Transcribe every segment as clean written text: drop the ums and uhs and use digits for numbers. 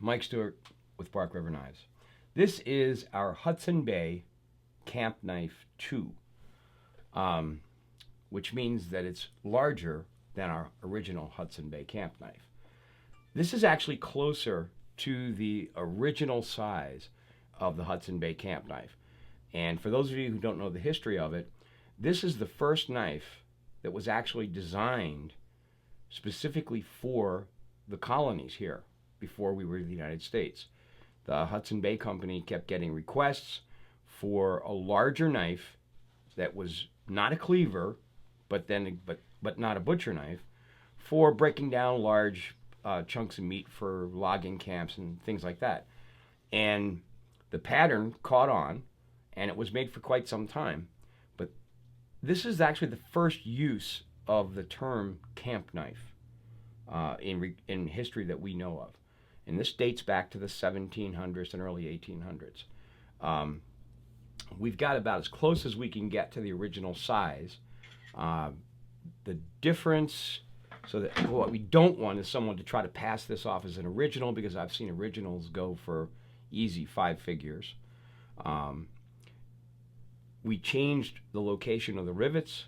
Mike Stewart with Bark River Knives. This is our Hudson Bay Camp Knife 2, which means that it's larger than our original Hudson Bay Camp Knife. This is actually closer to the original size of the Hudson Bay Camp Knife. And for those of you who don't know the history of it, this is the first knife that was actually designed specifically for the colonies here before we were in the United States. The Hudson Bay Company kept getting requests for a larger knife that was not a cleaver, but not a butcher knife, for breaking down large chunks of meat for logging camps and things like that. And the pattern caught on, and it was made for quite some time. But this is actually the first use of the term camp knife in history that we know of. And this dates back to the 1700s and early 1800s. We've got about as close as we can get to the original size. The difference, so that what we don't want is someone to try to pass this off as an original, because I've seen originals go for easy 5 figures. We changed the location of the rivets,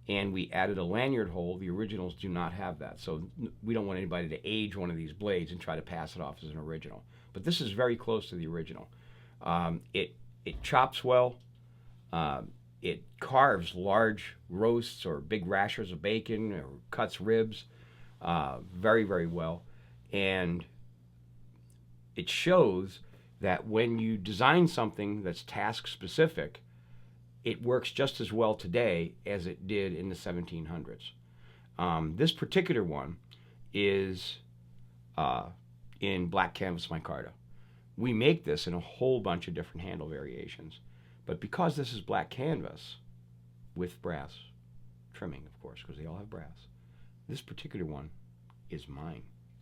and we added a lanyard hole. The originals do not have that, so we don't want anybody to age one of these blades and try to pass it off as an original. But this is very close to the original. It chops well. It carves large roasts or big rashers of bacon, or cuts ribs very, very well. And it shows that when you design something that's task specific, it works just as well today as it did in the 1700s. This particular one is in black canvas micarta. We make this in a whole bunch of different handle variations, but because this is black canvas with brass trimming, of course, because they all have brass, this particular one is mine.